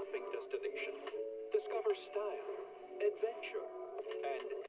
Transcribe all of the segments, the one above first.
shopping destination. Discover style, adventure, and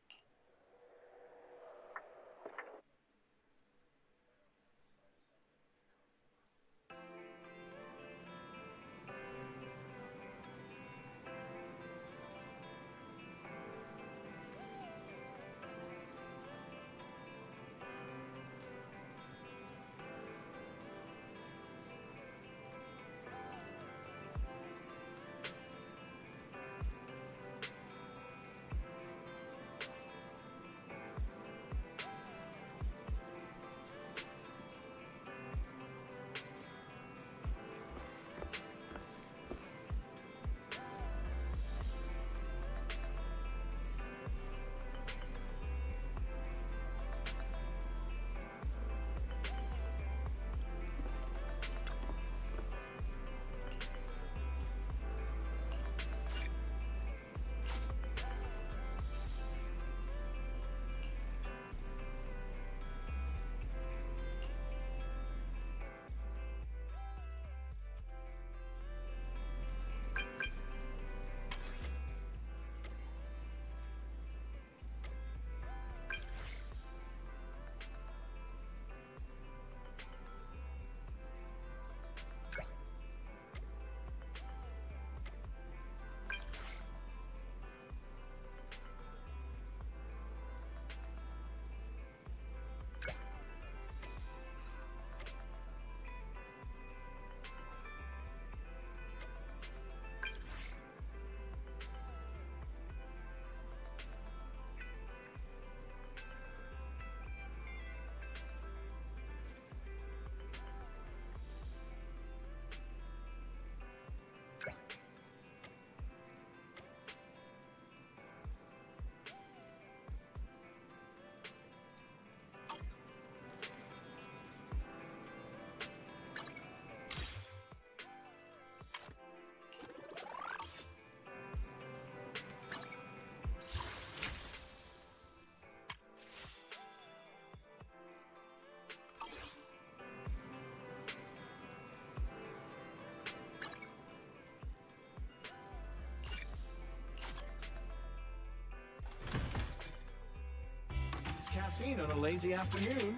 Caffeine on a lazy afternoon.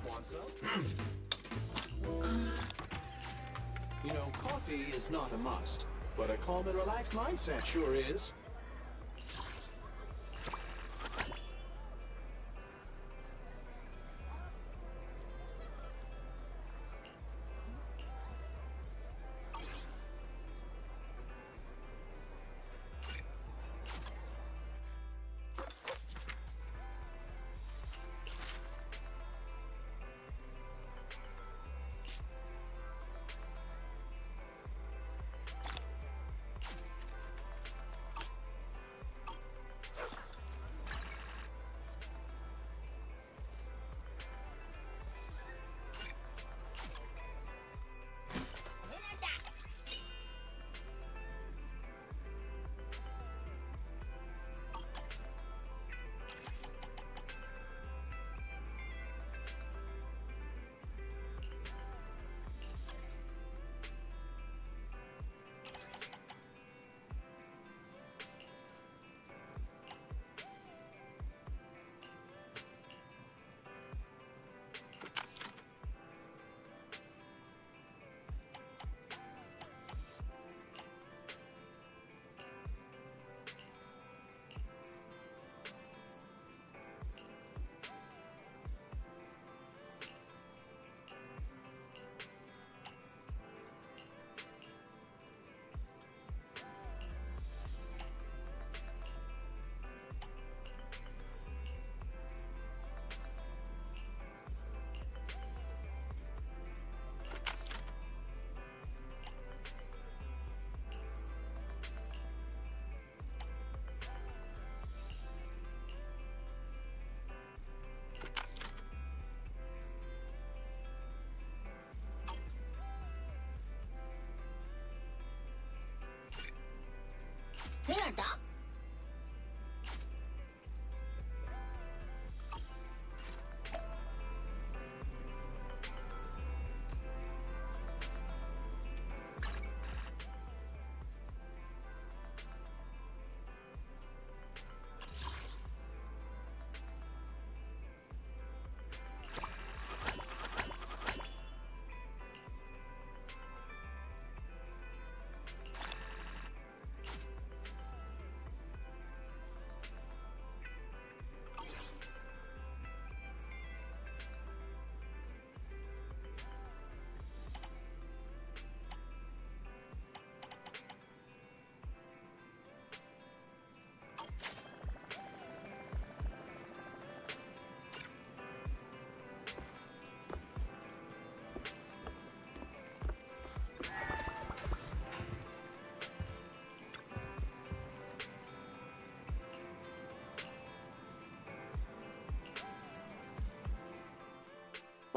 Want some? You know, coffee is not a must, but a calm and relaxed mindset sure is.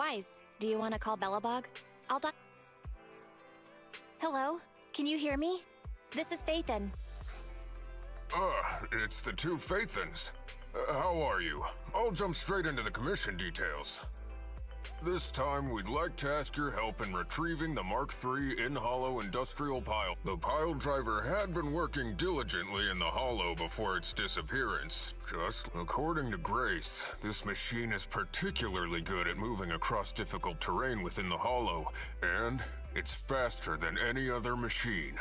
Wise, do you want to call Bellabog? I'll doc- Hello? Can you hear me? This is Phaethon. It's the two Phaethons. How are you? I'll jump straight into the commission details. This time, we'd like to ask your help in retrieving the Mark III in-hollow industrial pile. The pile driver had been working diligently in the hollow before its disappearance. Just according to Grace, this machine is particularly good at moving across difficult terrain within the hollow, and it's faster than any other machine.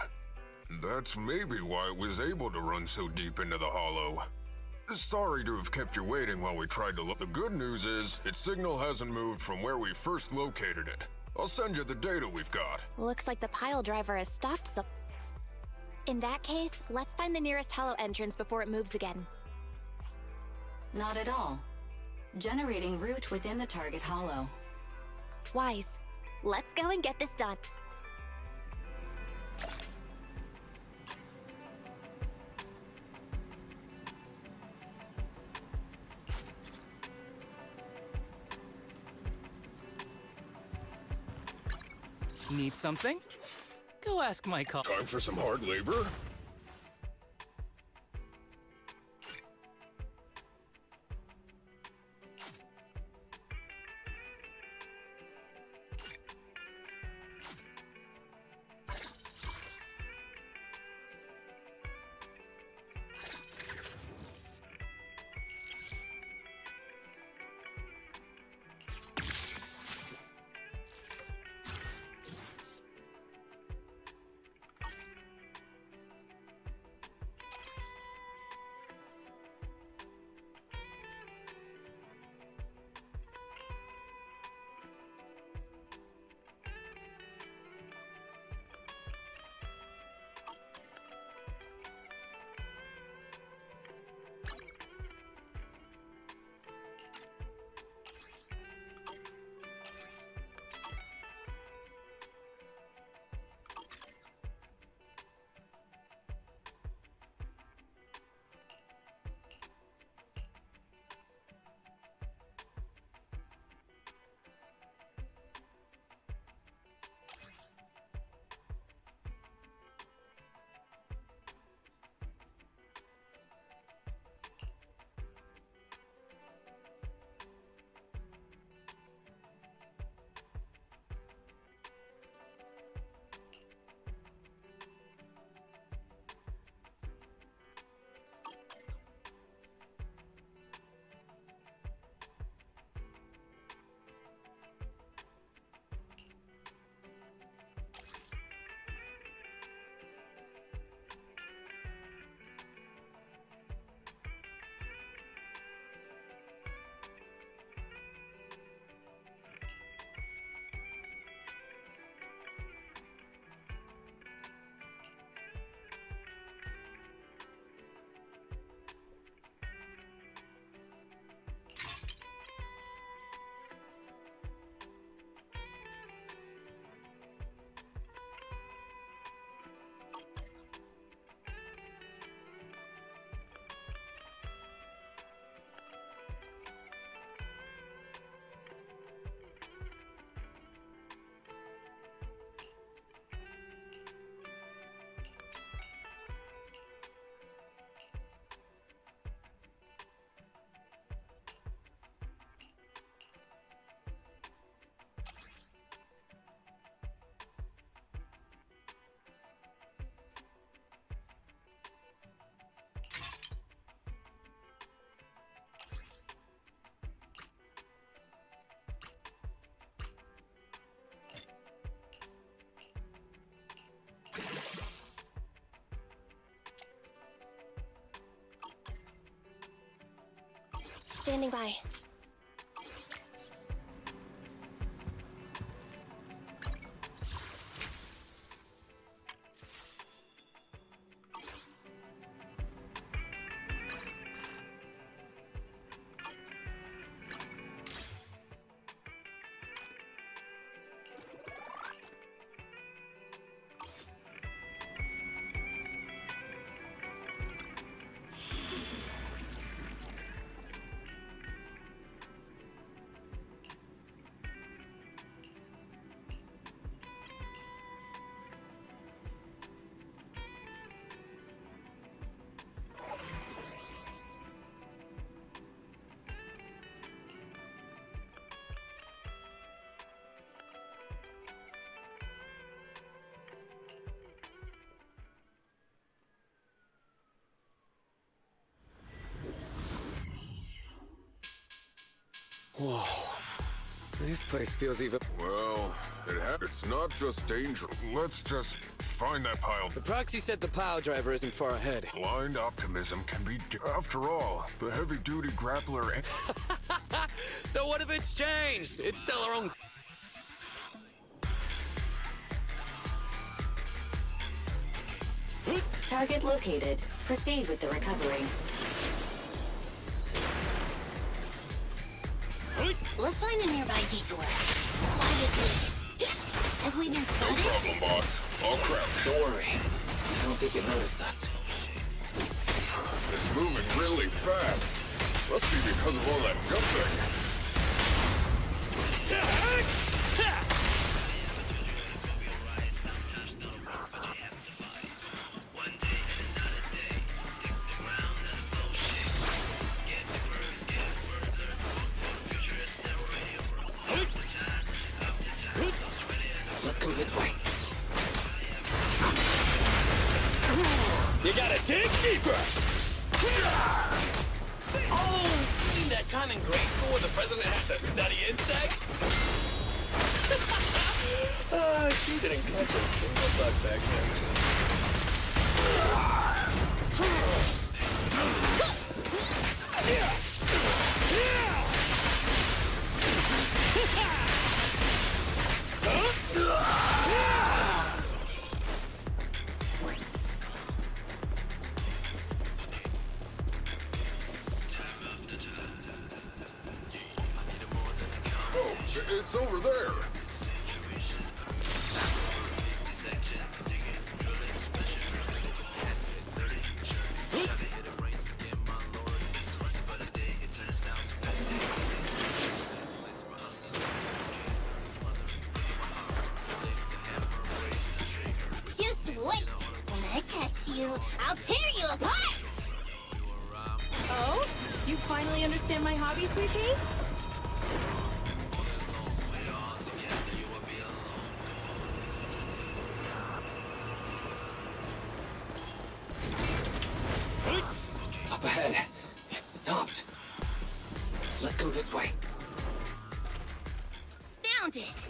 That's maybe why it was able to run so deep into the hollow. Sorry to have kept you waiting while we tried to look. The good news is, its signal hasn't moved from where we first located it. I'll send you the data we've got. Looks like the pile driver has stopped some. In that case, let's find the nearest hollow entrance before it moves again. Not at all. Generating route within the target hollow. Wise, let's go and get this done. Need something? Go ask my co- Time for some hard labor? Standing by. This place feels even... Well, it's not just danger. Let's just find that pile. The proxy said the pile driver isn't far ahead. Blind optimism can be... After all, the heavy-duty grappler... So what if it's changed? It's still our own... Target located. Proceed with the recovery. Let's find a nearby detour. Quietly. Have we been spotted? No problem, boss. I'll crouch. Don't worry. I don't think it noticed us. It's moving really fast. Must be because of all that jumping. Let's go this way. You gotta dig deeper! Oh! You mean that time in grade school where the president had to study insects? She didn't catch a single bug back Oh, it's over there. Just wait. When I catch you, I'll tear you apart. Oh? You finally understand my hobby, Sweet Pea? Up ahead. It's stopped. Let's go this way. Found it.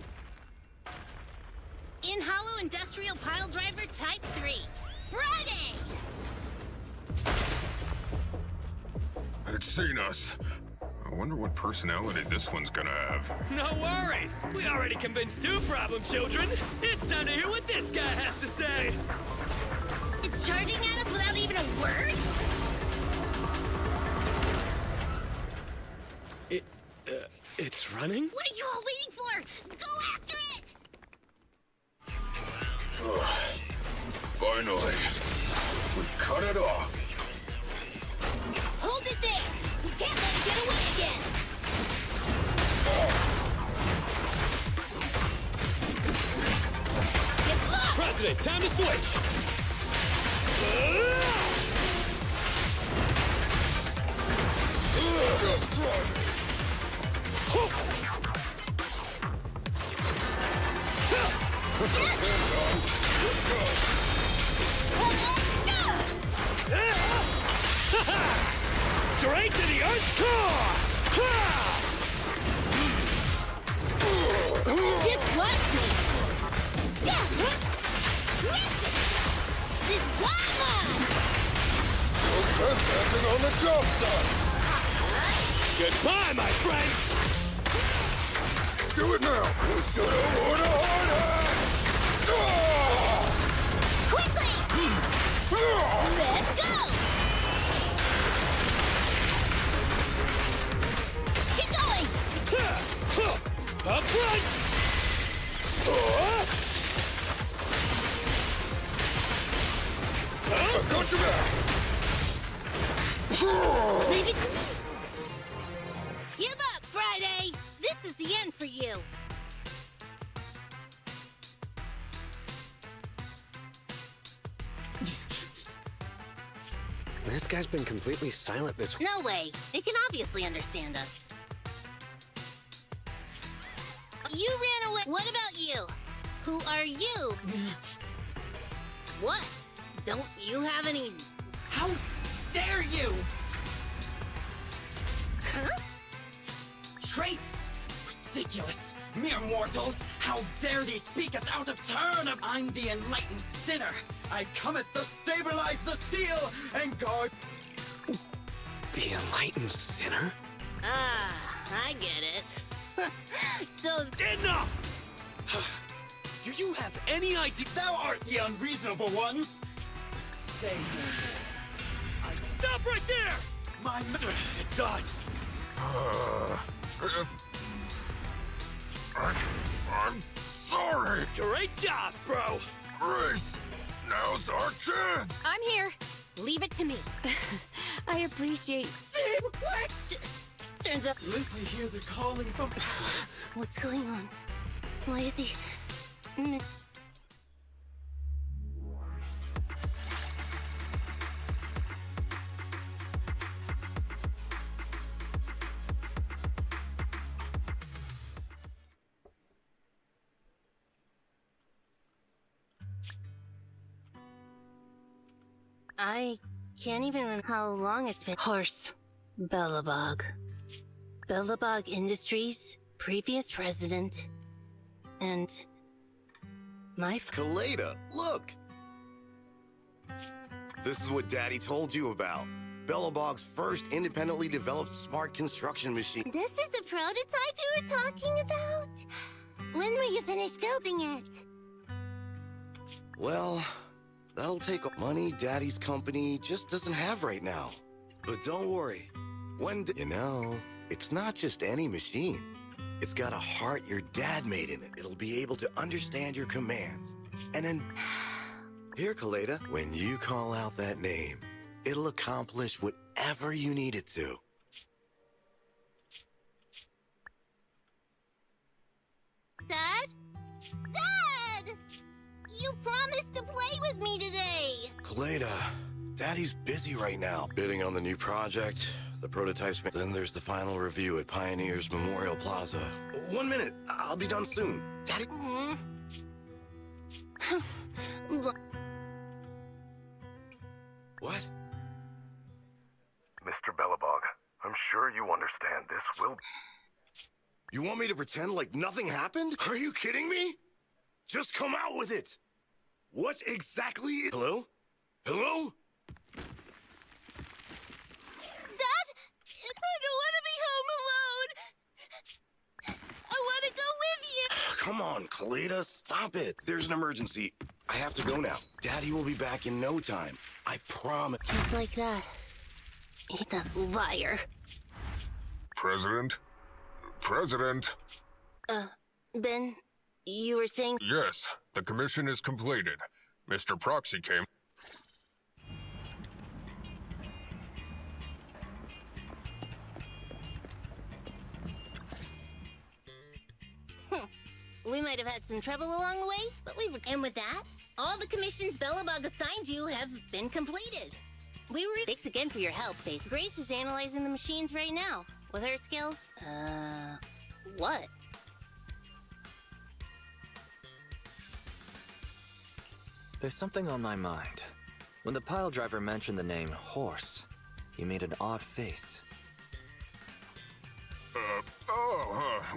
In Hollow Industrial Pile Driver Type 3. Friday! It's seen us. I wonder what personality this one's gonna have. No worries. We already convinced two problem children. It's time to hear what this guy has to say. It's charging at us without even a word? It's running? What are you all waiting for? Go after it! Finally. We cut it off. Hold it there! We can't let it get away again! Get lost! President, time to switch! Just try me. Let's go. Straight to the Earth's core! Just watch me! This llama! No trespassing on the job site. Goodbye, my friend! Do it now. You should have worn a hard hat. Quickly! Let's go! Keep going! Up front! I got you back. Leave it. Give up, Friday! This is the end for you. This guy's been completely silent this... No way. It can obviously understand us. You ran away. What about you? Who are you? What? Don't you have any... How dare you! Huh? Traits! Ridiculous! mortals! How dare thee speaketh out of turn! I'm the enlightened sinner! I cometh to stabilize the seal and guard... The enlightened sinner? Ah, I get it. So... Enough! Do you have any idea? Thou art the unreasonable ones! Say no more. Stop right there! It dodged. I'm sorry. Great job, bro! Grace, now's our chance. I'm here. Leave it to me. I appreciate. See? What? Turns out... Listen, I hear the calling from... What's going on? Why is he... I can't even remember how long it's been. Horse. Belobog. Belobog Industries, previous president, and my Kaleda, look! This is what Daddy told you about. Belobog's first independently developed smart construction machine. This is the prototype you were talking about? When will you finish building it? Well, that'll take money Daddy's company just doesn't have right now. But don't worry. You know, it's not just any machine. It's got a heart your dad made in it. It'll be able to understand your commands. And then... Here, Kaleda, when you call out that name, it'll accomplish whatever you need it to. Dad? Dad! You promised to play with me today! Kaleda, Daddy's busy right now, bidding on the new project, the prototypes. Then there's the final review at Pioneers Memorial Plaza. 1 minute, I'll be done soon. Daddy... What? Mr. Belobog, I'm sure you understand this will... You want me to pretend like nothing happened? Are you kidding me? Just come out with it! What exactly is... Hello? Hello? Dad? I don't want to be home alone! I want to go with you! Come on, Kaleda, stop it. There's an emergency. I have to go now. Daddy will be back in no time. I promise. Just like that. He's a liar. President? President? Ben, you were saying... Yes, the commission is completed. Mr. Proxy came... We might have had some trouble along the way, but we were... And with that, all the commissions Belobog assigned you have been completed. We were... Thanks again for your help, Faith. Grace is analyzing the machines right now. With her skills... What? There's something on my mind. When the pile driver mentioned the name Horse, he made an odd face.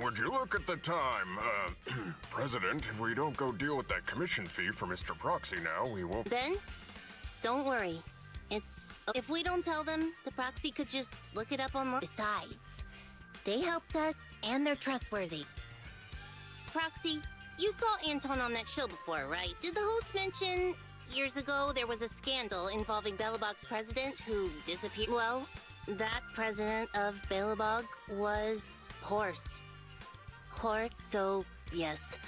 Would you look at the time? President, if we don't go deal with that commission fee for Mr. Proxy now, we won't... Ben, don't worry. It's... If we don't tell them, the Proxy could just look it up online. Besides, they helped us, and they're trustworthy. Proxy, you saw Anton on that show before, right? Did the host mention years ago there was a scandal involving Belobog's president who disappeared? Well, that president of Belobog was Horse. Horse, so yes.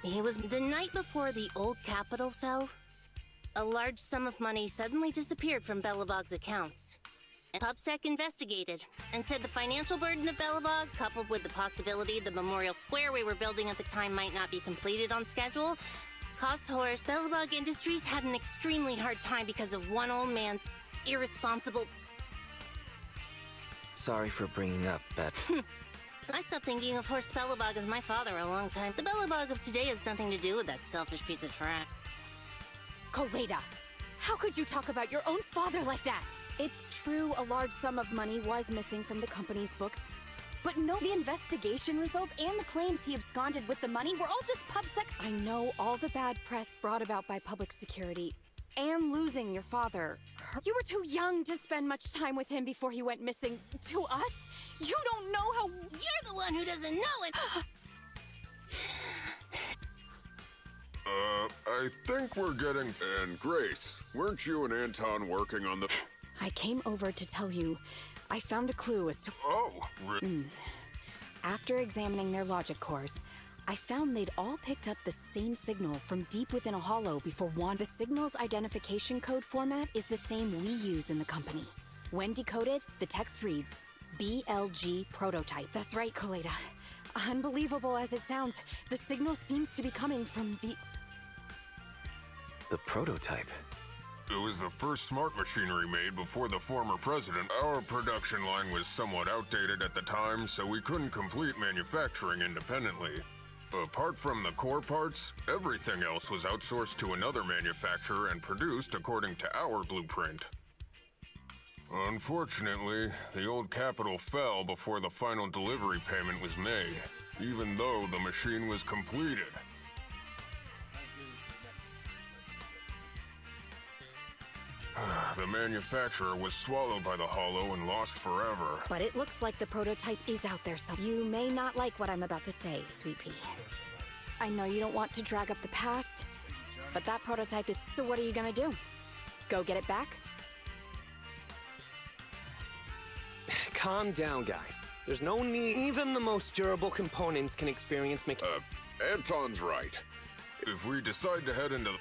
He was... The night before the old capital fell, a large sum of money suddenly disappeared from Belobog's accounts. PubSec investigated and said the financial burden of Belobog, coupled with the possibility the Memorial Square we were building at the time might not be completed on schedule, cost Horse. Belobog Industries had an extremely hard time because of one old man's irresponsible... Sorry for bringing up that... I stopped thinking of Horst Belobog as my father a long time. The Belobog of today has nothing to do with that selfish piece of trash. Kaleda, how could you talk about your own father like that? It's true a large sum of money was missing from the company's books, But no, the investigation results and the claims he absconded with the money were all just pub sex. I know all the bad press brought about by public security and losing your father. You were too young to spend much time with him before he went missing. To us, you don't know how. You're the one who doesn't know it. I think we're getting... And Grace, weren't you and Anton working on the... I came over to tell you I found a clue as to... Oh, After examining their logic cores, I found they'd all picked up the same signal from deep within a hollow before one. The signal's identification code format is the same we use in the company. When decoded, the text reads, BLG prototype. That's right, Koleda. Unbelievable as it sounds, the signal seems to be coming from the... The prototype? It was the first smart machinery made before the former president. Our production line was somewhat outdated at the time, so we couldn't complete manufacturing independently. Apart from the core parts, everything else was outsourced to another manufacturer and produced according to our blueprint. Unfortunately, the old capital fell before the final delivery payment was made, even though the machine was completed. The manufacturer was swallowed by the Hollow and lost forever. But it looks like the prototype is out there somewhere. You may not like what I'm about to say, Sweet Pea. I know you don't want to drag up the past, but that prototype is... So what are you gonna do? Go get it back? Calm down, guys. There's no need. Even the most durable components can experience Anton's right. If we decide to head into...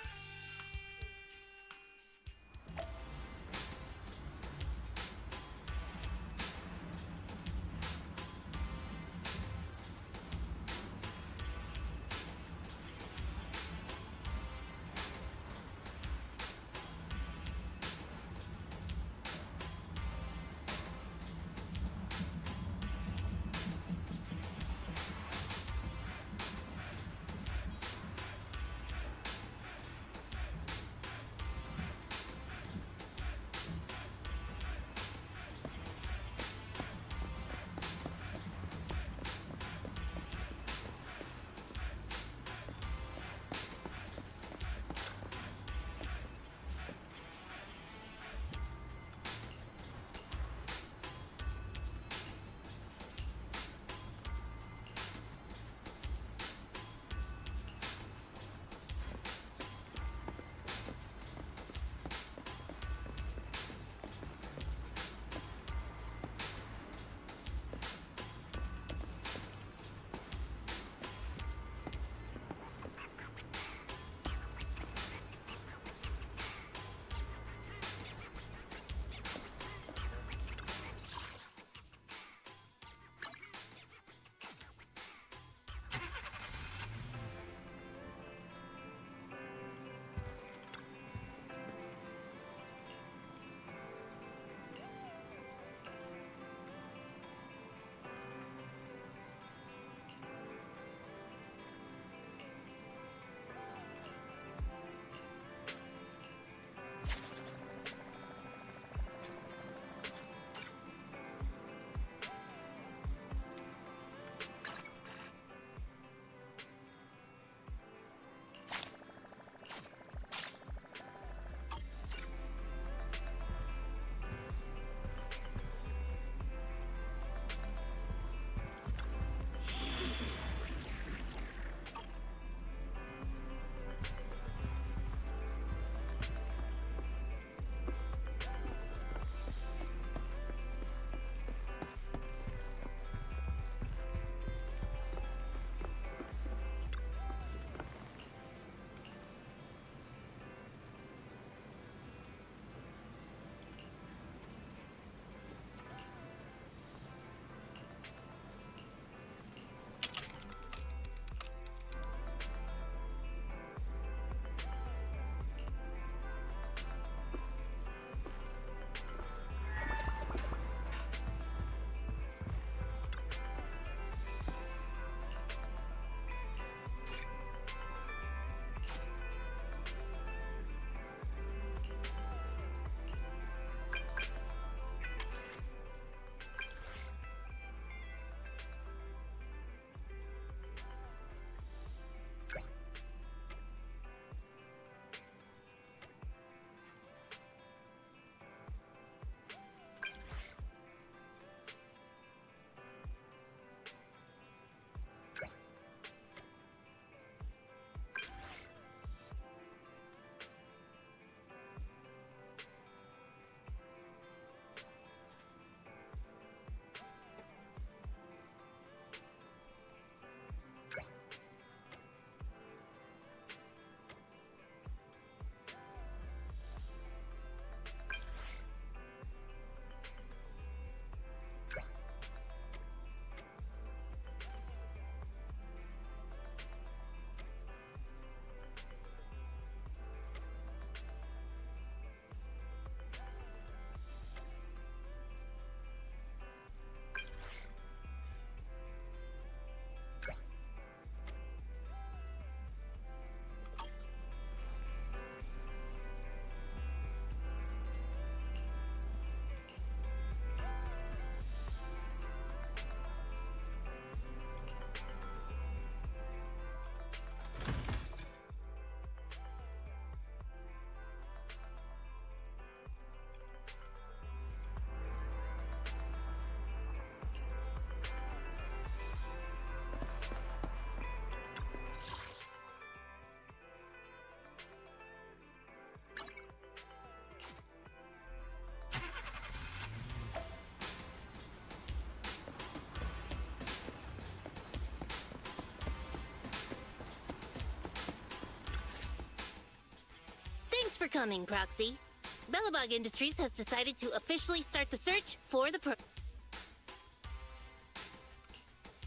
for coming, Proxy. Belobog Industries has decided to officially start the search for the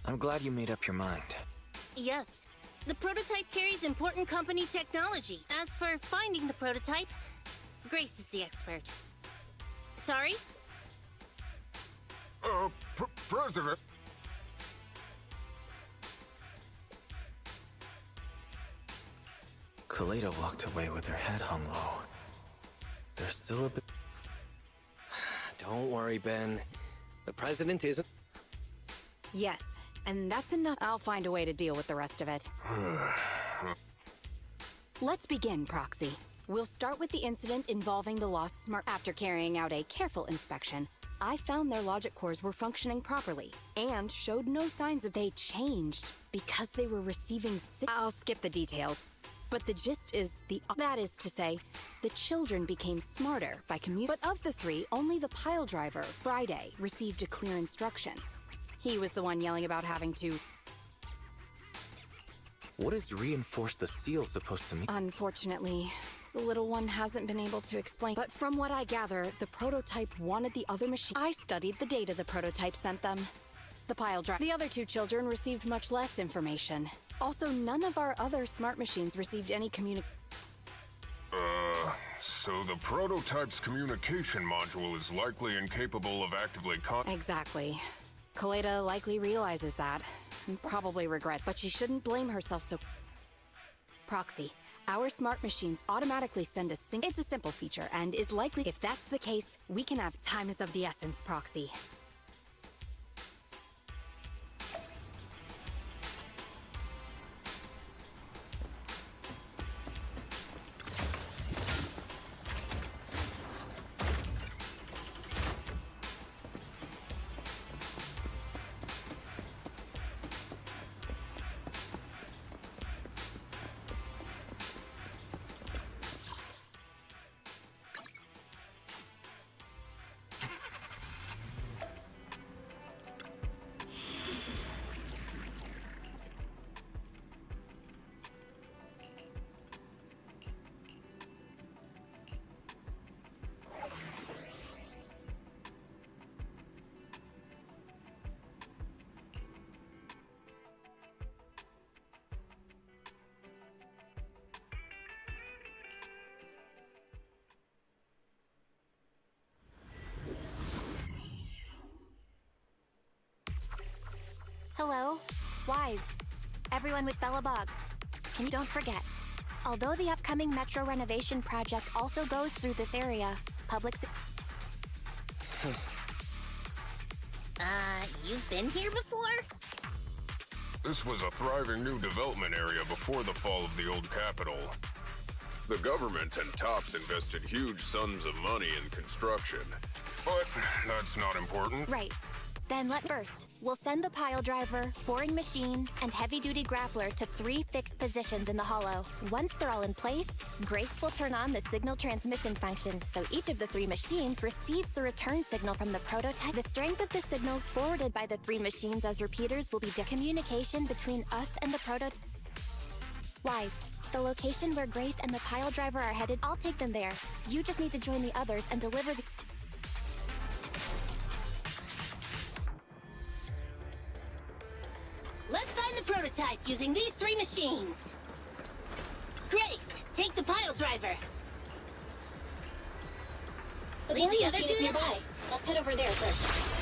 I'm glad you made up your mind. Yes. The prototype carries important company technology. As for finding the prototype, Grace is the expert. Sorry? President. Kaleda walked away with her head hung low. There's still a bit... Don't worry, Ben. The president isn't... Yes, and that's enough. I'll find a way to deal with the rest of it. Let's begin, Proxy. We'll start with the incident involving the lost smart. After carrying out a careful inspection, I found their logic cores were functioning properly and showed no signs of they changed because they were receiving I'll skip the details, but the gist is that is to say, the children became smarter by But of the three, only the pile driver, Friday, received a clear instruction. He was the one yelling about having to... What is reinforce the seal supposed to mean? Unfortunately, the little one hasn't been able to explain. But from what I gather, the prototype wanted the other machine. I studied the data the prototype sent them. The pile driver. The other two children received much less information. Also, none of our other smart machines received any So the prototype's communication module is likely incapable of actively Exactly. Kaleda likely realizes that, and probably regrets, but she shouldn't blame herself so... Proxy, our smart machines automatically send a It's a simple feature, and is likely... If that's the case, we can have time is of the essence, Proxy. Hello? Wise. Everyone with Belobog. Don't forget, although the upcoming metro renovation project also goes through this area, You've been here before? This was a thriving new development area before the fall of the old capital. The government and TOPS invested huge sums of money in construction. But that's not important. Right. Then first, we'll send the pile driver, boring machine, and heavy-duty grappler to 3 fixed positions in the hollow. Once they're all in place, Grace will turn on the signal transmission function, so each of the 3 machines receives the return signal from the prototype. The strength of the signals forwarded by the 3 machines as repeaters will be communication between us and the prototype. Wise, the location where Grace and the pile driver are headed, I'll take them there. You just need to join the others and deliver the... Let's find the prototype using these 3 machines. Grace, take the pile driver. Lead the other 2 to the bus. Let's head over there first.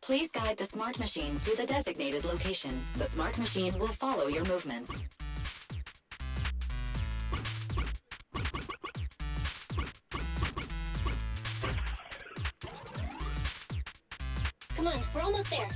Please guide the smart machine to the designated location. The smart machine will follow your movements. Come on, we're almost there.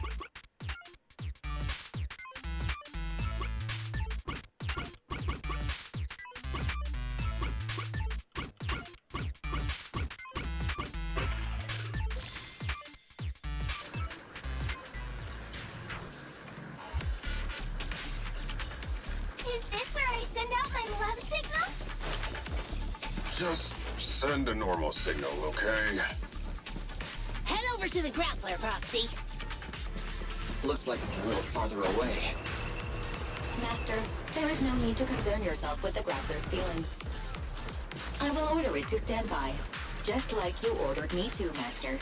Just send a normal signal, okay? Head over to the grappler, Proxy. Looks like it's a little farther away. Master, there is no need to concern yourself with the grappler's feelings. I will order it to stand by, just like you ordered me to, Master.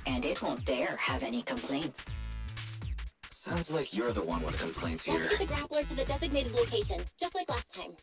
And it won't dare have any complaints. Sounds like you're the one with complaints here. Let's get the grappler to the designated location, just like last time.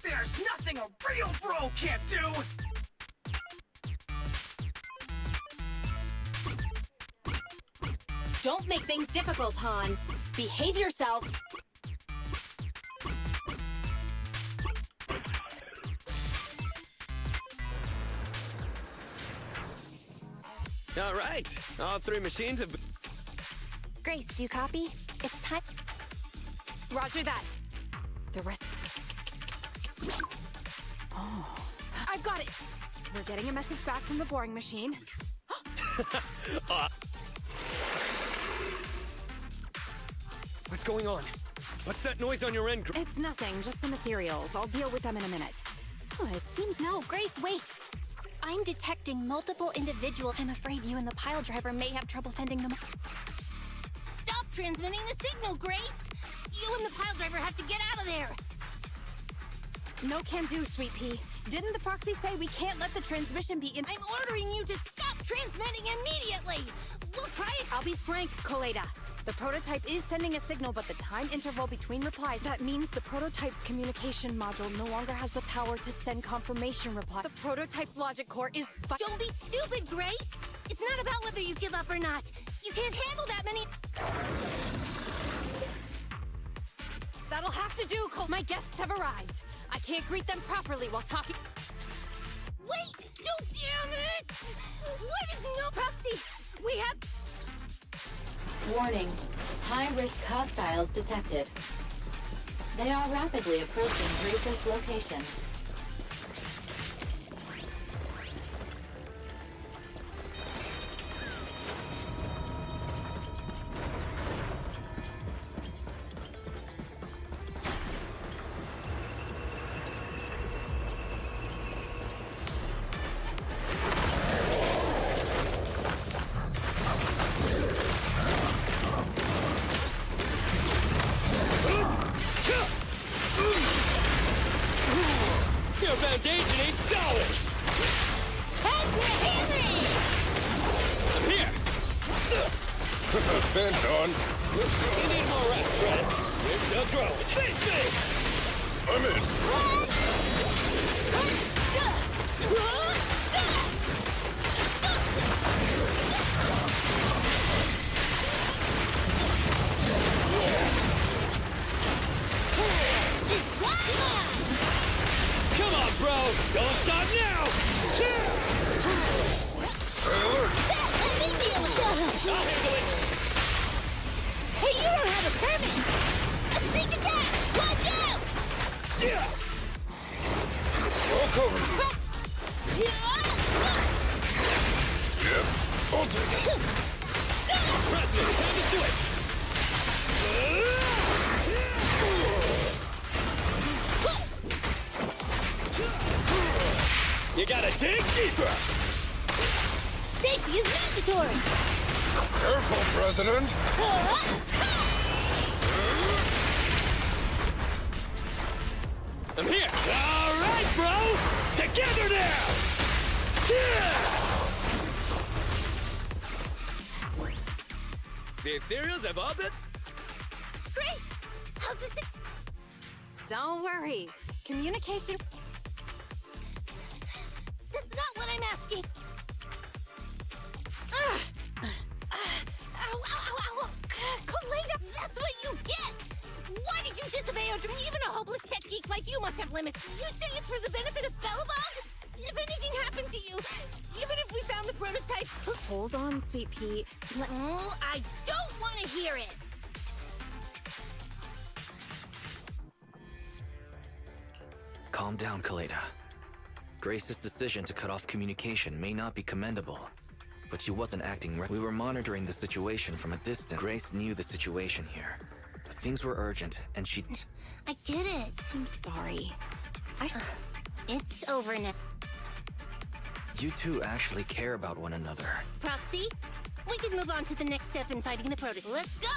There's nothing a real bro can't do! Don't make things difficult, Hans. Behave yourself. All right. All three machines have... Grace, do you copy? It's time... Roger that. The rest... Oh, I've got it. We're getting a message back from the boring machine. What's going on? What's that noise on your end? It's nothing, just some ethereals. I'll deal with them in a minute. Oh, it seems no. Grace, wait! I'm detecting multiple individuals. I'm afraid you and the pile driver may have trouble fending them off. Stop transmitting the signal, Grace! You and the pile driver have to get out of there! No can do, Sweet Pea. Didn't the proxy say we can't let the transmission be in— I'm ordering you to stop transmitting immediately! We'll try it— I'll be frank, Koleda. The prototype is sending a signal, but the time interval between replies— that means the prototype's communication module no longer has the power to send confirmation replies. The prototype's logic core is— Don't be stupid, Grace! It's not about whether you give up or not. You can't handle that many— That'll have to do, Cole. My guests have arrived. I can't greet them properly while talking— Wait! Don't damn it! What is no proxy? We have— Warning. High-risk hostiles detected. They are rapidly approaching Grace's location. Your foundation ain't solid! Time for Henry! I'm here! Phantom, let's go. You need more rest, Chris. You're still growing. Face me! I'm in. Come on, bro! Don't stop now! Alert! Let me deal with that! I'll handle it! Hey, you don't have a permit! A sneak attack! Watch out! I'll cover you. Yep, I'll take it. President, time to switch! You gotta dig deeper! Safety is mandatory! Careful, President! I'm here! All right, bro! Together now! The ethereals have all been... Grace! How's the Don't worry. Communication... That's not what I'm asking. Ow, ow, ow, ow. Kaleda, that's what you get! Why did you disobey our dream? Even a hopeless tech geek like you must have limits. You say it's for the benefit of Belobog? If anything happened to you, even if we found the prototype... Hold on, Sweet Pea. Oh, I don't want to hear it! Calm down, Kaleda. Grace's decision to cut off communication may not be commendable, but she wasn't acting right. We were monitoring the situation from a distance. Grace knew the situation here. But things were urgent, and she... I get it. I'm sorry. It's over now. You two actually care about one another. Proxy, we can move on to the next step in fighting the prototype. Let's go!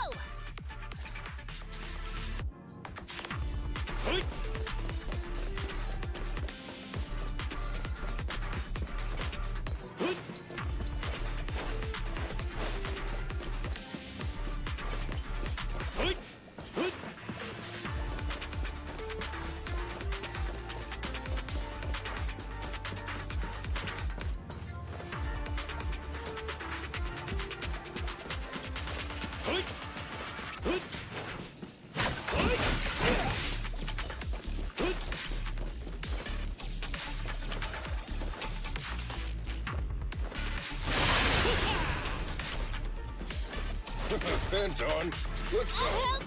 Anton, let's go. I'll help